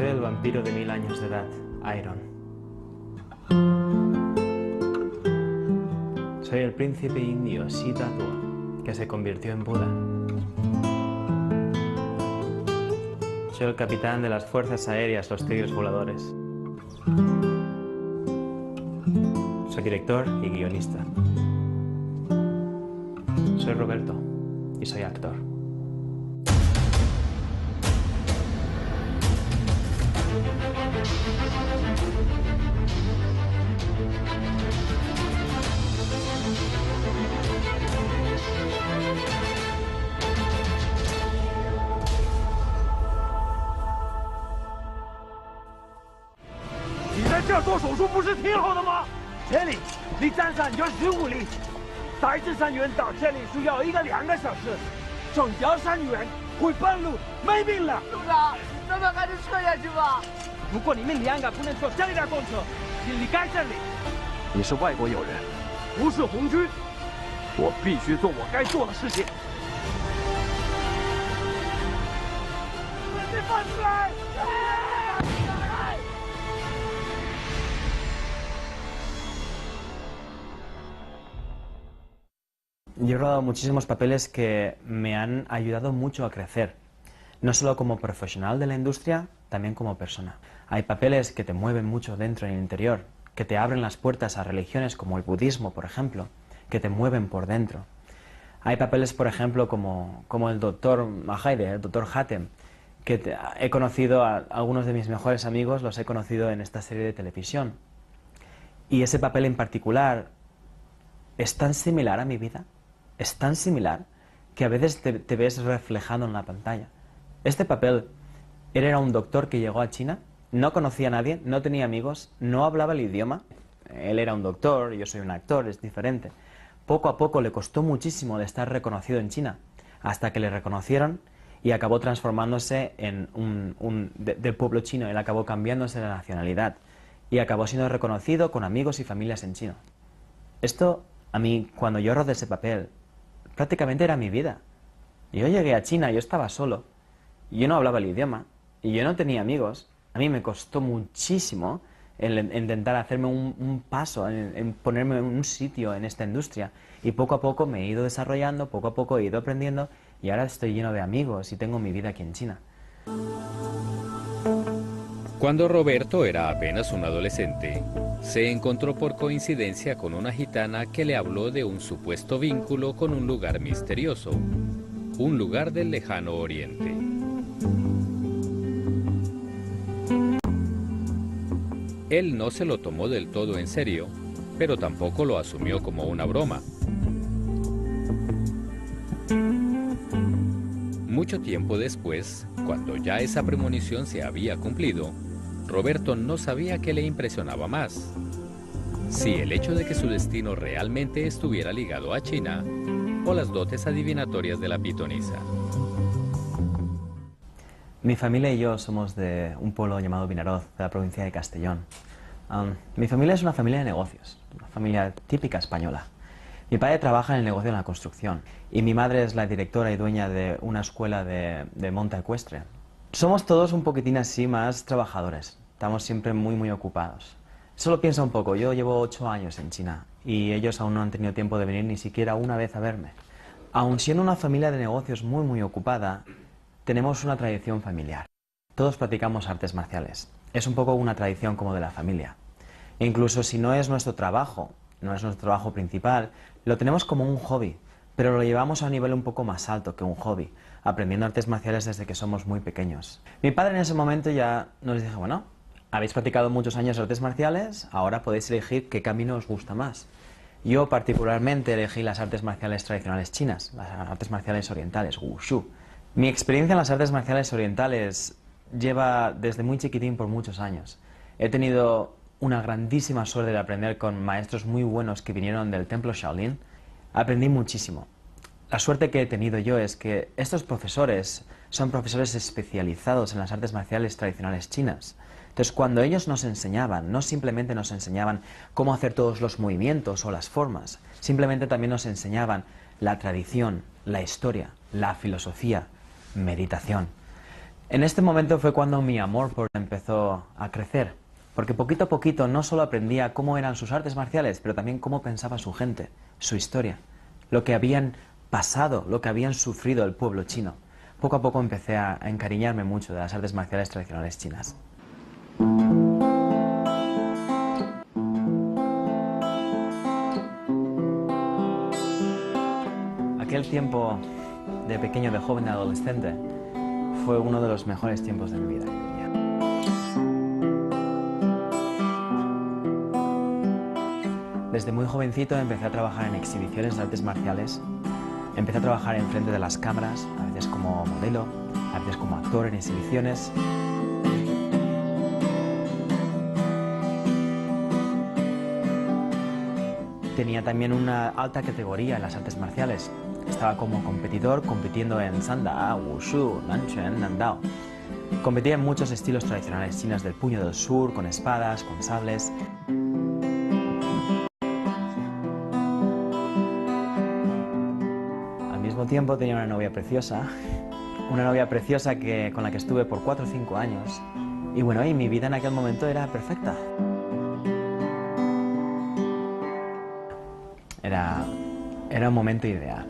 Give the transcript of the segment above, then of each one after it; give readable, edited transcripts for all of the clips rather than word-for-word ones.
Soy el vampiro de 1000 años de edad, Iron. Soy el príncipe indio Siddhartha, que se convirtió en Buda. Soy el capitán de las fuerzas aéreas, los tigres voladores. Soy director y guionista. Soy Roberto y soy actor.这里离站山就15里，带着山员到这里需要1个2个小时，整条山员会半路没命了。路长，咱们还是撤下去吧。如果你们2个不能坐这辆公车，请离开这里。你是外国友人，不是红军，我必须做我该做的事情。把你放出来！ Yo he rodado muchísimos papeles que me han ayudado mucho a crecer, no solo como profesional de la industria, también como persona. Hay papeles que te mueven mucho dentro en el interior, que te abren las puertas a religiones como el budismo, por ejemplo, que te mueven por dentro. Hay papeles, por ejemplo, como el doctor Mahaide, el doctor Hatem, que he conocido a algunos de mis mejores amigos, los he conocido en esta serie de televisión. Y ese papel en particular es tan similar a mi vida. Es tan similar que a veces te ves reflejado en la pantalla. Este papel, él era un doctor que llegó a China, no conocía a nadie, no tenía amigos, no hablaba el idioma. Él era un doctor, yo soy un actor, es diferente. Poco a poco le costó muchísimo de estar reconocido en China, hasta que le reconocieron y acabó transformándose en del pueblo chino. Él acabó cambiándose de nacionalidad y acabó siendo reconocido con amigos y familias en chino. Esto, a mí, cuando yo rodé ese papel, prácticamente era mi vida. Yo llegué a China, yo estaba solo, yo no hablaba el idioma, y yo no tenía amigos. A mí me costó muchísimo el intentar hacerme un paso, en ponerme en un sitio en esta industria. Y poco a poco me he ido desarrollando, poco a poco he ido aprendiendo, y ahora estoy lleno de amigos y tengo mi vida aquí en China. Cuando Roberto era apenas un adolescente, se encontró por coincidencia con una gitana que le habló de un supuesto vínculo con un lugar misterioso, un lugar del lejano oriente. Él no se lo tomó del todo en serio, pero tampoco lo asumió como una broma. Mucho tiempo después, cuando ya esa premonición se había cumplido, Roberto no sabía qué le impresionaba más, si el hecho de que su destino realmente estuviera ligado a China o las dotes adivinatorias de la pitonisa. Mi familia y yo somos de un pueblo llamado Vinaroz, de la provincia de Castellón. Mi familia es una familia de negocios, una familia típica española. Mi padre trabaja en el negocio de la construcción y mi madre es la directora y dueña de una escuela de monta ecuestre. Somos todos un poquitín así más trabajadores, estamos siempre muy ocupados. Solo piensa un poco, yo llevo 8 años en China y ellos aún no han tenido tiempo de venir ni siquiera una vez a verme. Aun siendo una familia de negocios muy ocupada, tenemos una tradición familiar. Todos practicamos artes marciales, es un poco una tradición como de la familia. E incluso si no es nuestro trabajo, no es nuestro trabajo principal, lo tenemos como un hobby, pero lo llevamos a un nivel un poco más alto que un hobby, aprendiendo artes marciales desde que somos muy pequeños. Mi padre en ese momento ya nos dijo, bueno, habéis practicado muchos años artes marciales, ahora podéis elegir qué camino os gusta más. Yo particularmente elegí las artes marciales tradicionales chinas, las artes marciales orientales, Wushu. Mi experiencia en las artes marciales orientales lleva desde muy chiquitín por muchos años. He tenido una grandísima suerte de aprender con maestros muy buenos que vinieron del templo Shaolin. Aprendí muchísimo. La suerte que he tenido yo es que estos profesores son profesores especializados en las artes marciales tradicionales chinas. Entonces, cuando ellos nos enseñaban, no simplemente nos enseñaban cómo hacer todos los movimientos o las formas, simplemente también nos enseñaban la tradición, la historia, la filosofía, meditación. En este momento fue cuando mi amor por empezó a crecer, porque poquito a poquito no solo aprendía cómo eran sus artes marciales, pero también cómo pensaba su gente, su historia, lo que habían pasado, lo que habían sufrido el pueblo chino. Poco a poco empecé a encariñarme mucho de las artes marciales tradicionales chinas. Aquel tiempo de pequeño, de joven, de adolescente, fue uno de los mejores tiempos de mi vida. Desde muy jovencito empecé a trabajar en exhibiciones de artes marciales. Empecé a trabajar enfrente de las cámaras, a veces como modelo, a veces como actor en exhibiciones. Tenía también una alta categoría en las artes marciales. Estaba como competidor compitiendo en Sanda, Wushu, Nanquan, Nandao. Competía en muchos estilos tradicionales chinos del puño del sur, con espadas, con sables. Al mismo tiempo tenía una novia preciosa con la que estuve por 4 o 5 años. Y bueno, y mi vida en aquel momento era perfecta. Era un momento ideal.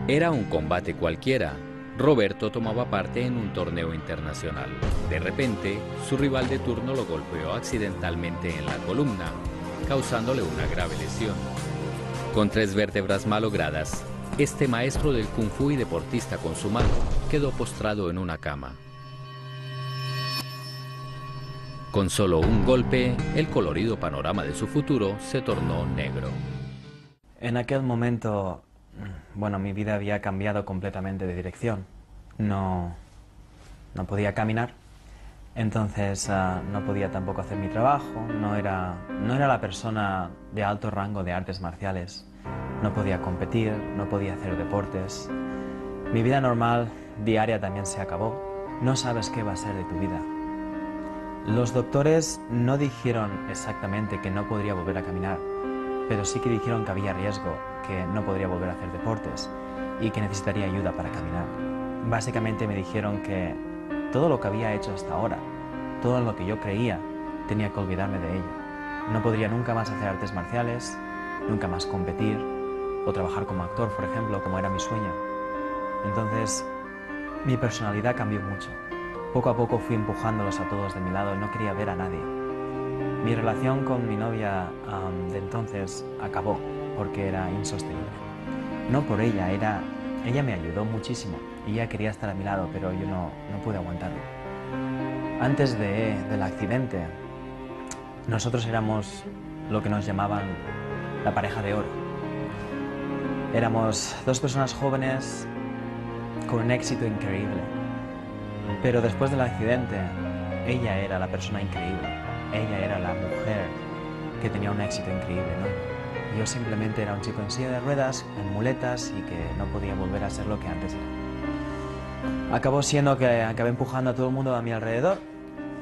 Era un combate cualquiera. Roberto tomaba parte en un torneo internacional. De repente, su rival de turno lo golpeó accidentalmente en la columna, causándole una grave lesión. Con 3 vértebras malogradas, este maestro del kung fu y deportista consumado quedó postrado en una cama. Con solo un golpe, el colorido panorama de su futuro se tornó negro. En aquel momento, bueno, mi vida había cambiado completamente de dirección. No podía caminar, entonces no podía tampoco hacer mi trabajo, no era la persona de alto rango de artes marciales. No podía competir, no podía hacer deportes. Mi vida normal, diaria, también se acabó. No sabes qué va a ser de tu vida. Los doctores no dijeron exactamente que no podría volver a caminar, pero sí que dijeron que había riesgo, que no podría volver a hacer deportes y que necesitaría ayuda para caminar. Básicamente me dijeron que todo lo que había hecho hasta ahora, todo lo que yo creía, tenía que olvidarme de ello. No podría nunca más hacer artes marciales, nunca más competir o trabajar como actor, por ejemplo, como era mi sueño. Entonces, mi personalidad cambió mucho. Poco a poco fui empujándolos a todos de mi lado y no quería ver a nadie. Mi relación con mi novia de entonces acabó porque era insostenible. No por ella, ella me ayudó muchísimo y ella quería estar a mi lado, pero yo no pude aguantarlo. Antes del accidente, nosotros éramos lo que nos llamaban la pareja de oro. Éramos 2 personas jóvenes con un éxito increíble. Pero después del accidente, ella era la persona increíble. Ella era la mujer que tenía un éxito increíble, ¿no? Yo simplemente era un chico en silla de ruedas, en muletas y que no podía volver a ser lo que antes era. Acabó siendo que acabé empujando a todo el mundo a mi alrededor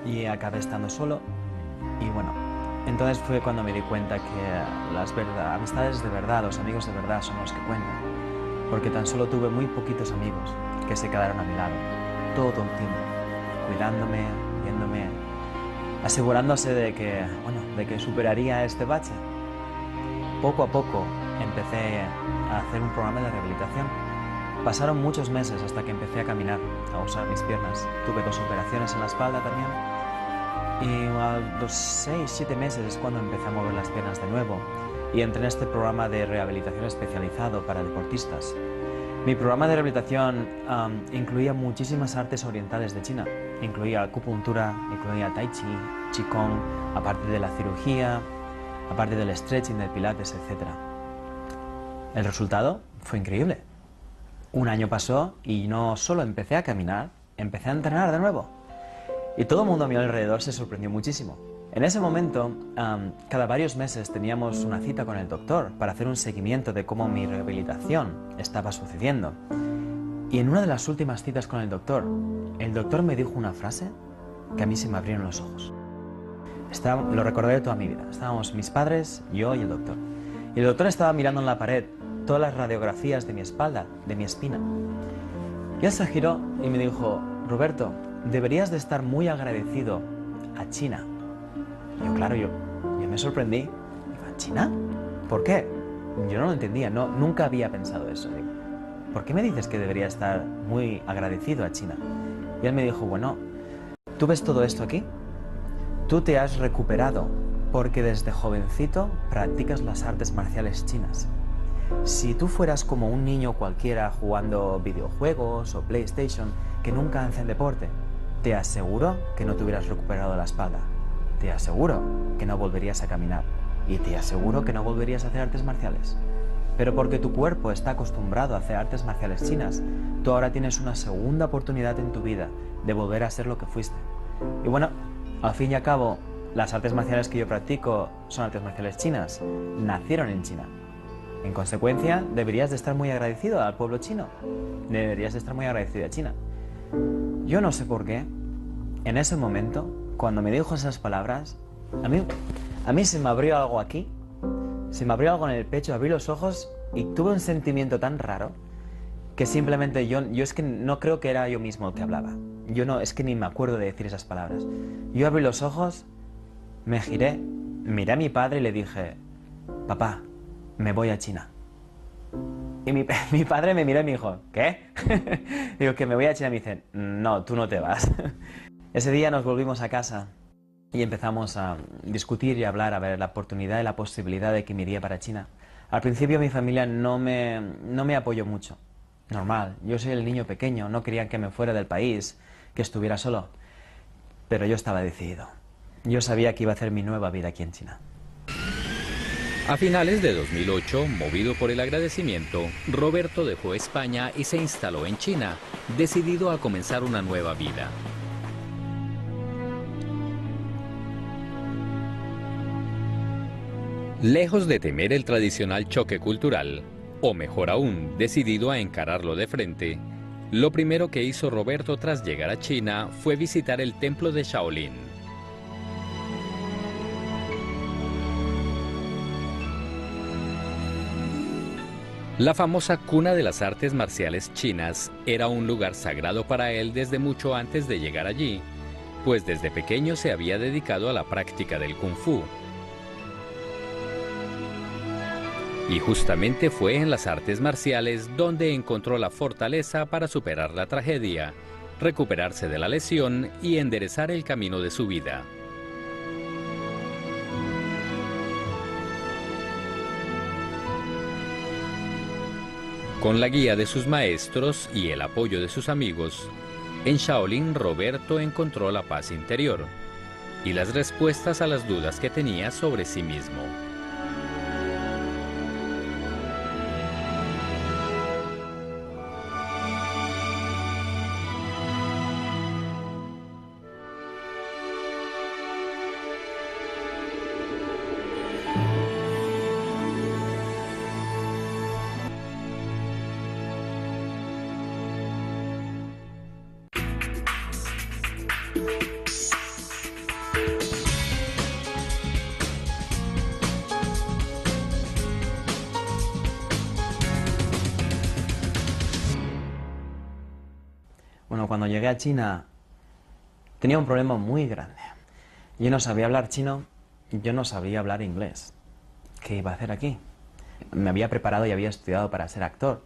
y acabé estando solo. Y bueno, entonces fue cuando me di cuenta que las amistades de verdad, los amigos de verdad son los que cuentan. Porque tan solo tuve muy poquitos amigos que se quedaron a mi lado todo el tiempo, cuidándome, viéndome, asegurándose de que superaría este bache. Poco a poco empecé a hacer un programa de rehabilitación. Pasaron muchos meses hasta que empecé a caminar, a usar mis piernas. Tuve 2 operaciones en la espalda también. Y a los 6-7 meses es cuando empecé a mover las piernas de nuevo y entré en este programa de rehabilitación especializado para deportistas. Mi programa de rehabilitación incluía muchísimas artes orientales de China. Incluía acupuntura, incluía tai chi, qigong, aparte de la cirugía, aparte del stretching, del pilates, etc. El resultado fue increíble. Un año pasó y no solo empecé a caminar, empecé a entrenar de nuevo. Y todo el mundo a mi alrededor se sorprendió muchísimo. En ese momento, cada varios meses teníamos una cita con el doctor para hacer un seguimiento de cómo mi rehabilitación estaba sucediendo. Y en una de las últimas citas con el doctor me dijo una frase que a mí se me abrieron los ojos. Lo recordaré toda mi vida. Estábamos mis padres, yo y el doctor. Y el doctor estaba mirando en la pared todas las radiografías de mi espalda, de mi espina. Y él se giró y me dijo, Roberto, deberías de estar muy agradecido a China. Y yo, claro, yo me sorprendí. Digo, ¿a China? ¿Por qué? Yo no lo entendía, nunca había pensado eso. Digo, ¿por qué me dices que debería estar muy agradecido a China? Y él me dijo, bueno, ¿tú ves todo esto aquí? Tú te has recuperado porque desde jovencito practicas las artes marciales chinas. Si tú fueras como un niño cualquiera jugando videojuegos o PlayStation que nunca hacen deporte, te aseguro que no te hubieras recuperado la espalda. Te aseguro que no volverías a caminar. Y te aseguro que no volverías a hacer artes marciales. Pero porque tu cuerpo está acostumbrado a hacer artes marciales chinas, tú ahora tienes una segunda oportunidad en tu vida de volver a ser lo que fuiste. Y bueno, al fin y al cabo, las artes marciales que yo practico son artes marciales chinas. Nacieron en China. En consecuencia, deberías de estar muy agradecido al pueblo chino. Deberías de estar muy agradecido a China. Yo no sé por qué, en ese momento, cuando me dijo esas palabras, a mí se me abrió algo aquí, se me abrió algo en el pecho, abrí los ojos y tuve un sentimiento tan raro que simplemente yo es que no creo que era yo mismo el que hablaba. Es que ni me acuerdo de decir esas palabras. Yo abrí los ojos, me giré, miré a mi padre y le dije, papá, me voy a China. Y mi padre me miró y me dijo, ¿qué? Digo, que me voy a China. Y me dice, no, tú no te vas. Ese día nos volvimos a casa y empezamos a discutir y a hablar, a ver la oportunidad y la posibilidad de que me iría para China. Al principio mi familia no me apoyó mucho. Normal, yo soy el niño pequeño, no querían que me fuera del país, que estuviera solo. Pero yo estaba decidido. Yo sabía que iba a hacer mi nueva vida aquí en China. A finales de 2008, movido por el agradecimiento, Roberto dejó España y se instaló en China, decidido a comenzar una nueva vida. Lejos de temer el tradicional choque cultural, o mejor aún, decidido a encararlo de frente, lo primero que hizo Roberto tras llegar a China fue visitar el templo de Shaolin. La famosa cuna de las artes marciales chinas era un lugar sagrado para él desde mucho antes de llegar allí, pues desde pequeño se había dedicado a la práctica del Kung Fu. Y justamente fue en las artes marciales donde encontró la fortaleza para superar la tragedia, recuperarse de la lesión y enderezar el camino de su vida. Con la guía de sus maestros y el apoyo de sus amigos, en Shaolin Roberto encontró la paz interior y las respuestas a las dudas que tenía sobre sí mismo. Bueno, cuando llegué a China tenía un problema muy grande. Yo no sabía hablar chino, yo no sabía hablar inglés. ¿Qué iba a hacer aquí? Me había preparado y había estudiado para ser actor.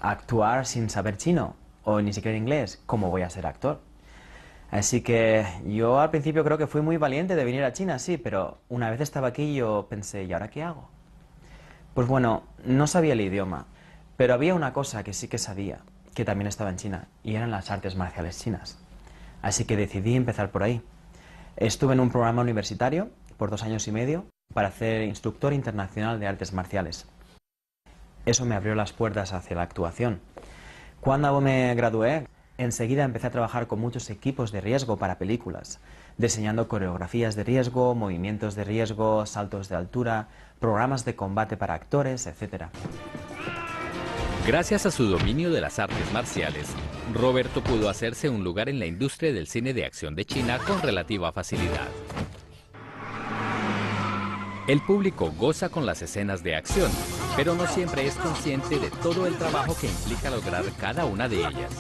Actuar sin saber chino o ni siquiera inglés, ¿cómo voy a ser actor? Así que yo al principio creo que fui muy valiente de venir a China, sí, pero una vez estaba aquí yo pensé, ¿y ahora qué hago? Pues bueno, no sabía el idioma, pero había una cosa que sí que sabía, que también estaba en China, y eran las artes marciales chinas. Así que decidí empezar por ahí. Estuve en un programa universitario por 2 años y medio para ser instructor internacional de artes marciales. Eso me abrió las puertas hacia la actuación. Cuando me gradué, enseguida empecé a trabajar con muchos equipos de riesgo para películas, diseñando coreografías de riesgo, movimientos de riesgo, saltos de altura, programas de combate para actores, etc. Gracias a su dominio de las artes marciales, Roberto pudo hacerse un lugar en la industria del cine de acción de China con relativa facilidad. El público goza con las escenas de acción, pero no siempre es consciente de todo el trabajo que implica lograr cada una de ellas.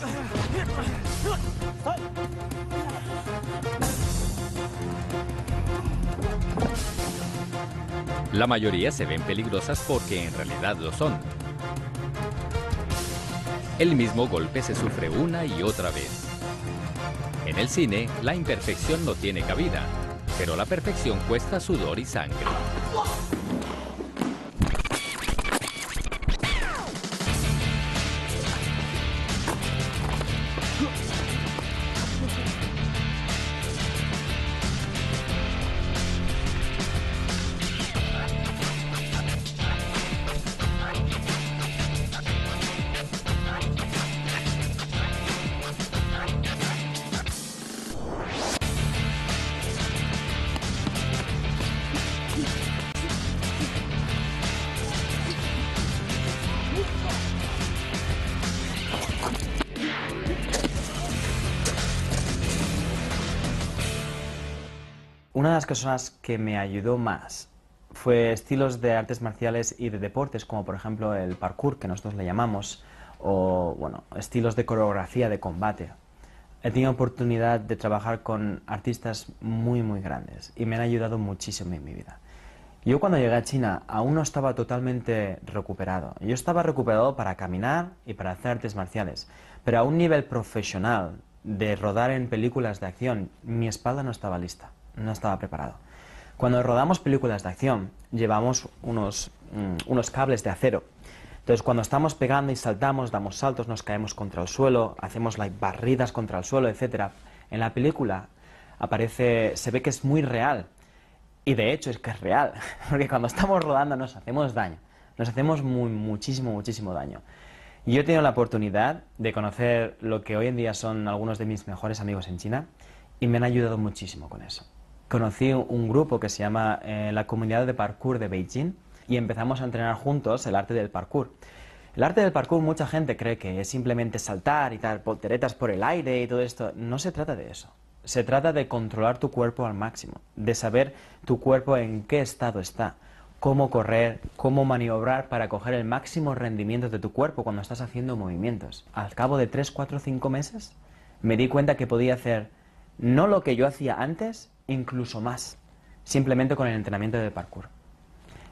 La mayoría se ven peligrosas porque en realidad lo son. El mismo golpe se sufre una y otra vez. En el cine, la imperfección no tiene cabida, pero la perfección cuesta sudor y sangre. Una de las cosas que me ayudó más fue estilos de artes marciales y de deportes, como por ejemplo el parkour, que nosotros le llamamos, o bueno, estilos de coreografía de combate. He tenido oportunidad de trabajar con artistas muy grandes y me han ayudado muchísimo en mi vida. Yo cuando llegué a China aún no estaba totalmente recuperado. Yo estaba recuperado para caminar y para hacer artes marciales, pero a un nivel profesional de rodar en películas de acción, mi espalda no estaba lista. No estaba preparado. Cuando rodamos películas de acción, llevamos unos cables de acero. Entonces, cuando estamos pegando y saltamos, damos saltos, nos caemos contra el suelo, hacemos barridas contra el suelo, etc. En la película se ve que es muy real. Y de hecho es que es real. Porque cuando estamos rodando nos hacemos daño. Nos hacemos muchísimo daño. Y yo he tenido la oportunidad de conocer lo que hoy en día son algunos de mis mejores amigos en China y me han ayudado muchísimo con eso. Conocí un grupo que se llama la Comunidad de Parkour de Beijing y empezamos a entrenar juntos el arte del parkour. El arte del parkour, mucha gente cree que es simplemente saltar y dar volteretas por el aire y todo esto. No se trata de eso. Se trata de controlar tu cuerpo al máximo, de saber tu cuerpo en qué estado está, cómo correr, cómo maniobrar para coger el máximo rendimiento de tu cuerpo cuando estás haciendo movimientos. Al cabo de 3, 4, 5 meses, me di cuenta que podía hacer no lo que yo hacía antes, incluso más, simplemente con el entrenamiento de parkour.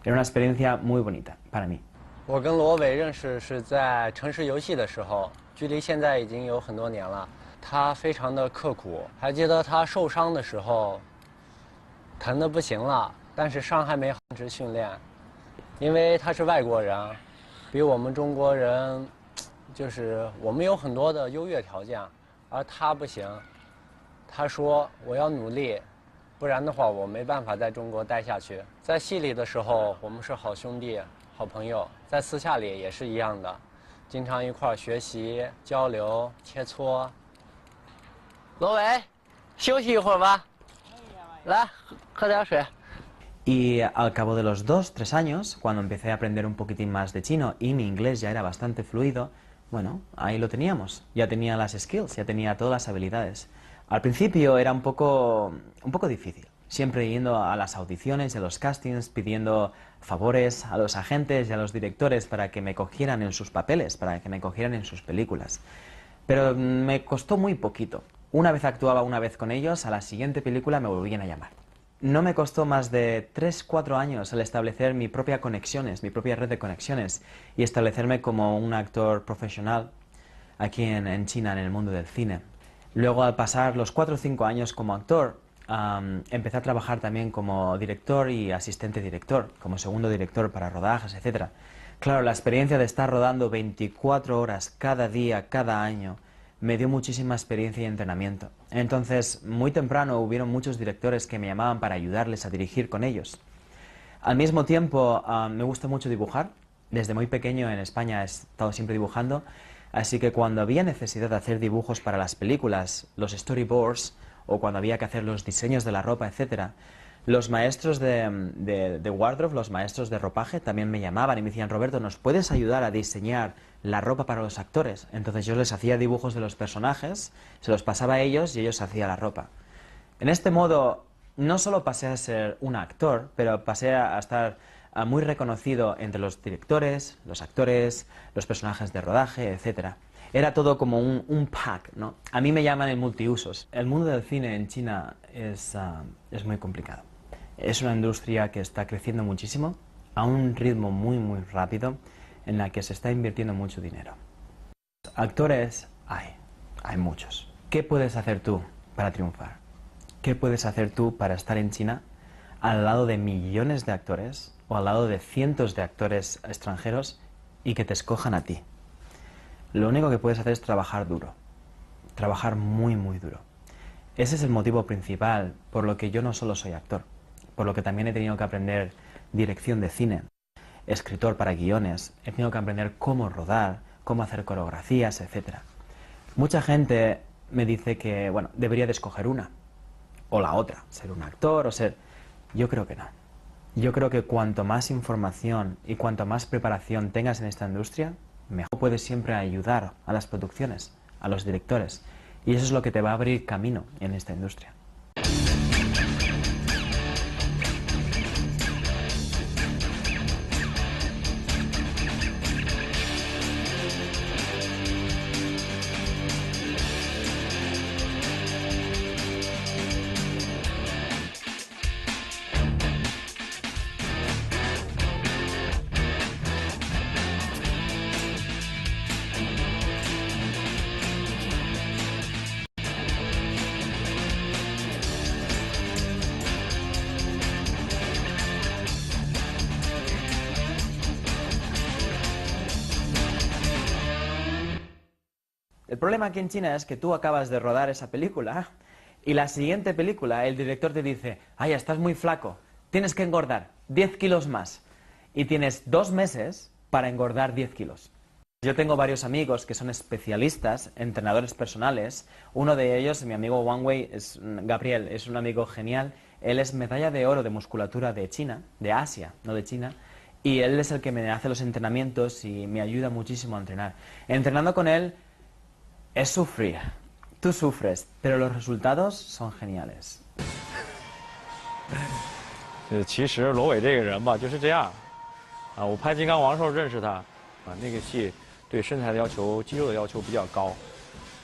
Era una experiencia muy bonita para mí. 我跟罗伟认识是在城市游戏的时候，距离现在已经有很多年了。他非常的刻苦，还记得他受伤的时候，疼得不行了，但是伤还没停止训练，因为他是外国人，比我们中国人，就是我们有很多的优越条件，而他不行。他说我要努力。 不然的话，我没办法在中国待下去。在戏里的时候，我们是好兄弟、好朋友；在私下里也是一样的，经常一块儿学习、交流、切磋。罗伟，休息一会儿吧，来喝点水。 Y al cabo de los 2, 3 años, cuando empecé a aprender un poquitín más de chino y mi inglés ya era bastante fluido, bueno, ahí lo teníamos. Ya tenía las skills, ya tenía todas las habilidades. Al principio era un poco difícil, siempre yendo a las audiciones y a los castings, pidiendo favores a los agentes y a los directores para que me cogieran en sus papeles, para que me cogieran en sus películas. Pero me costó muy poquito. Una vez actuaba una vez con ellos, a la siguiente película me volvían a llamar. No me costó más de 3, 4 años el establecer mi propia red de conexiones y establecerme como un actor profesional aquí en China, en el mundo del cine. Luego, al pasar los 4 o 5 años como actor, empecé a trabajar también como director y asistente director, como segundo director para rodajes, etc. Claro, la experiencia de estar rodando 24 horas cada día, cada año, me dio muchísima experiencia y entrenamiento. Entonces, muy temprano hubieron muchos directores que me llamaban para ayudarles a dirigir con ellos. Al mismo tiempo, me gusta mucho dibujar. Desde muy pequeño en España he estado siempre dibujando. Así que cuando había necesidad de hacer dibujos para las películas, los storyboards, o cuando había que hacer los diseños de la ropa, etc., los maestros de wardrobe, los maestros de ropaje, también me llamaban y me decían: Roberto, ¿nos puedes ayudar a diseñar la ropa para los actores? Entonces yo les hacía dibujos de los personajes, se los pasaba a ellos y ellos hacían la ropa. En este modo no solo pasé a ser un actor, pero pasé a estar muy reconocido entre los directores, los actores, los personajes de rodaje, etc. Era todo como un pack, ¿no? A mí me llaman el multiusos. El mundo del cine en China es muy complicado. Es una industria que está creciendo muchísimo, a un ritmo muy rápido, en la que se está invirtiendo mucho dinero. Actores hay muchos. ¿Qué puedes hacer tú para triunfar? ¿Qué puedes hacer tú para estar en China al lado de millones de actores o al lado de cientos de actores extranjeros y que te escojan a ti? Lo único que puedes hacer es trabajar duro, trabajar muy duro. Ese es el motivo principal por lo que yo no solo soy actor, por lo que también he tenido que aprender dirección de cine, escritor para guiones, he tenido que aprender cómo rodar, cómo hacer coreografías, etc. Mucha gente me dice que, bueno, debería de escoger una o la otra, ser un actor o ser... Yo creo que no. Yo creo que cuanto más información y cuanto más preparación tengas en esta industria, mejor puedes siempre ayudar a las producciones, a los directores. Y eso es lo que te va a abrir camino en esta industria. El problema aquí en China es que tú acabas de rodar esa película y la siguiente película el director te dice: ay, estás muy flaco, tienes que engordar 10 kilos más. Y tienes 2 meses para engordar 10 kilos. Yo tengo varios amigos que son especialistas, entrenadores personales. Uno de ellos, mi amigo Wang Wei, es Gabriel, es un amigo genial. Él es medalla de oro de musculatura de China, de Asia, no de China. Y él es el que me hace los entrenamientos y me ayuda muchísimo a entrenar. Entrenando con él es sufrir. Tú sufres, pero los resultados son geniales. 其实罗伟这个人吧就是这样，我拍《金刚王》的时候认识他，那个戏对身材的要求、肌肉的要求比较高，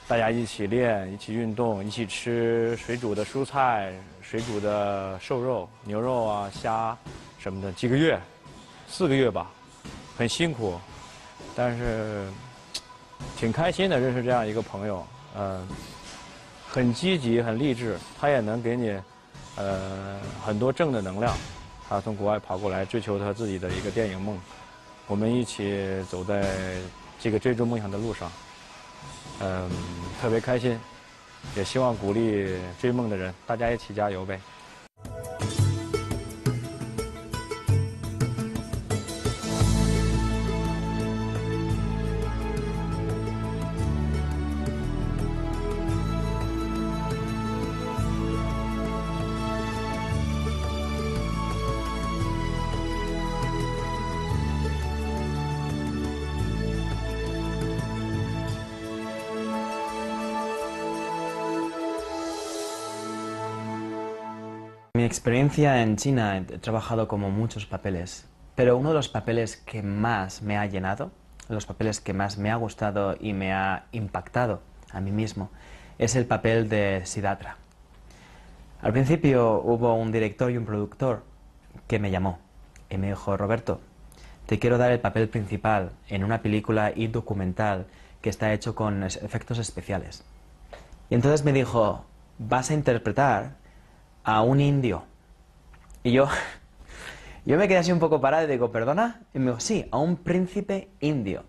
大家一起练、一起运动、一起吃水煮的蔬菜、水煮的瘦肉、牛肉啊、虾什么的，几个月，4个月吧，很辛苦，但是挺开心的，认识这样一个朋友，很积极、很励志，他也能给你很多正的能量。他从国外跑过来追求他自己的一个电影梦，我们一起走在这个追逐梦想的路上，特别开心，也希望鼓励追梦的人，大家一起加油呗。Mi experiencia en China, he trabajado como muchos papeles, pero uno de los papeles que más me ha llenado, los papeles que más me ha gustado y me ha impactado a mí mismo, es el papel de Siddhartha. Al principio hubo un director y un productor que me llamó y me dijo: Roberto, te quiero dar el papel principal en una película y documental que está hecho con efectos especiales. Y entonces me dijo: vas a interpretar a un indio. Y yo me quedé así un poco parado y digo: ¿perdona? Y me dijo: sí, a un príncipe indio.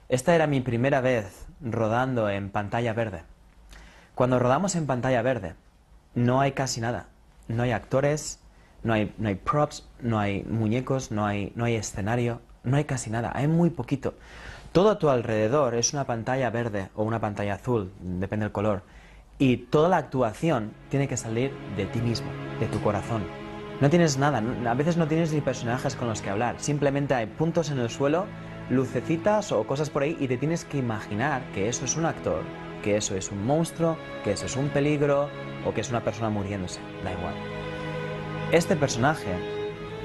Esta era mi primera vez rodando en pantalla verde. Cuando rodamos en pantalla verde no hay casi nada. No hay actores, no hay props, no hay muñecos, no hay escenario, no hay casi nada, hay muy poquito. Todo a tu alrededor es una pantalla verde o una pantalla azul, depende del color. Y toda la actuación tiene que salir de ti mismo, de tu corazón. No tienes nada, a veces no tienes ni personajes con los que hablar. Simplemente hay puntos en el suelo, lucecitas o cosas por ahí y te tienes que imaginar que eso es un actor, que eso es un monstruo, que eso es un peligro o que es una persona muriéndose. Da igual. Este personaje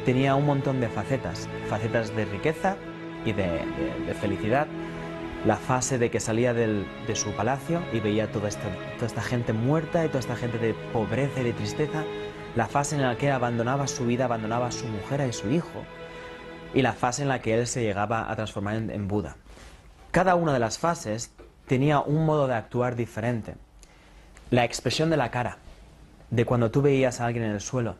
tenía un montón de facetas, facetas de riqueza y de felicidad. La fase de que salía de su palacio y veía toda esta gente muerta y toda esta gente de pobreza y de tristeza. La fase en la que abandonaba su vida, abandonaba a su mujer y su hijo. Y la fase en la que él se llegaba a transformar en Buda. Cada una de las fases tenía un modo de actuar diferente. La expresión de la cara, de cuando tú veías a alguien en el suelo,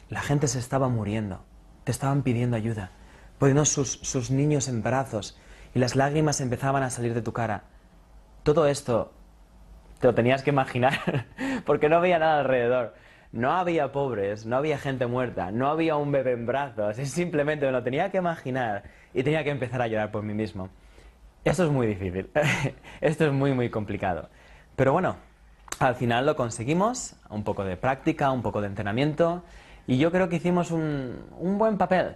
la gente se estaba muriendo, te estaban pidiendo ayuda, poniendo sus niños en brazos, y las lágrimas empezaban a salir de tu cara. Todo esto te lo tenías que imaginar, porque no había nada alrededor. No había pobres, no había gente muerta, no había un bebé en brazos. Simplemente me lo tenía que imaginar y tenía que empezar a llorar por mí mismo. Esto es muy difícil, esto es muy complicado. Pero bueno, al final lo conseguimos, un poco de práctica, un poco de entrenamiento, y yo creo que hicimos un buen papel.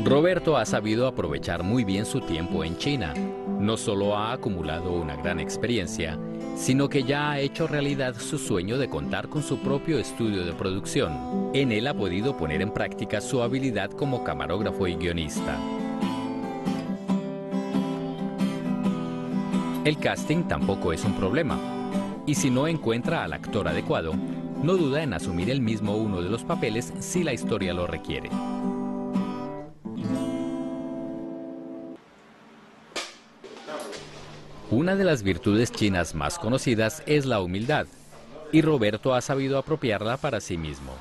Roberto ha sabido aprovechar muy bien su tiempo en China. No solo ha acumulado una gran experiencia, sino que ya ha hecho realidad su sueño de contar con su propio estudio de producción. En él ha podido poner en práctica su habilidad como camarógrafo y guionista. El casting tampoco es un problema, y si no encuentra al actor adecuado, no duda en asumir él mismo uno de los papeles si la historia lo requiere. Una de las virtudes chinas más conocidas es la humildad, y Roberto ha sabido apropiarla para sí mismo.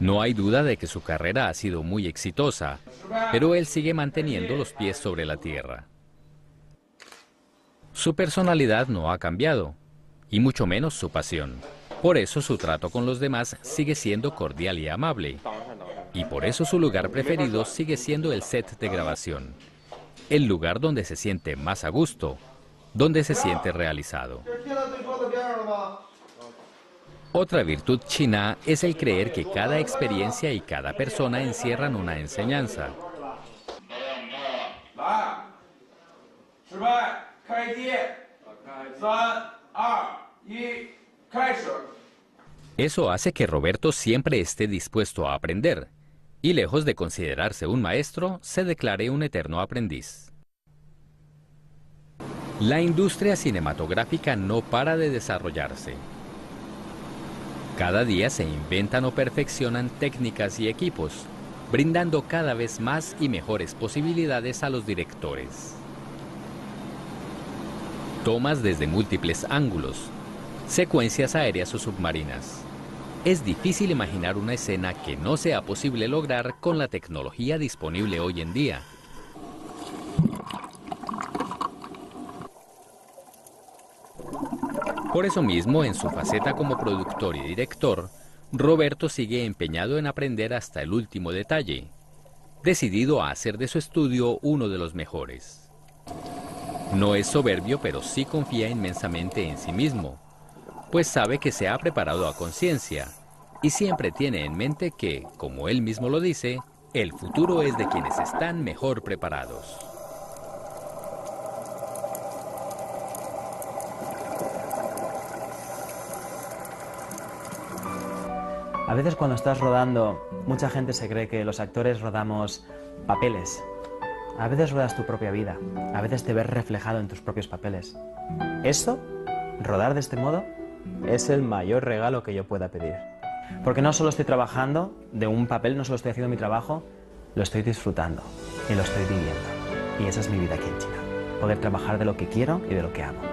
No hay duda de que su carrera ha sido muy exitosa, pero él sigue manteniendo los pies sobre la tierra. Su personalidad no ha cambiado, y mucho menos su pasión. Por eso su trato con los demás sigue siendo cordial y amable, y por eso su lugar preferido sigue siendo el set de grabación. El lugar donde se siente más a gusto, donde se siente realizado. Otra virtud china es el creer que cada experiencia y cada persona encierran una enseñanza. Eso hace que Roberto siempre esté dispuesto a aprender, y lejos de considerarse un maestro, se declare un eterno aprendiz. La industria cinematográfica no para de desarrollarse. Cada día se inventan o perfeccionan técnicas y equipos, brindando cada vez más y mejores posibilidades a los directores. Tomas desde múltiples ángulos, secuencias aéreas o submarinas. Es difícil imaginar una escena que no sea posible lograr con la tecnología disponible hoy en día. Por eso mismo, en su faceta como productor y director, Roberto sigue empeñado en aprender hasta el último detalle, decidido a hacer de su estudio uno de los mejores. No es soberbio, pero sí confía inmensamente en sí mismo, pues sabe que se ha preparado a conciencia y siempre tiene en mente que, como él mismo lo dice, el futuro es de quienes están mejor preparados. A veces cuando estás rodando, mucha gente se cree que los actores rodamos papeles. A veces rodas tu propia vida, a veces te ves reflejado en tus propios papeles. Eso, rodar de este modo, es el mayor regalo que yo pueda pedir. Porque no solo estoy trabajando de un papel, no solo estoy haciendo mi trabajo, lo estoy disfrutando y lo estoy viviendo. Y esa es mi vida aquí en China. Poder trabajar de lo que quiero y de lo que amo.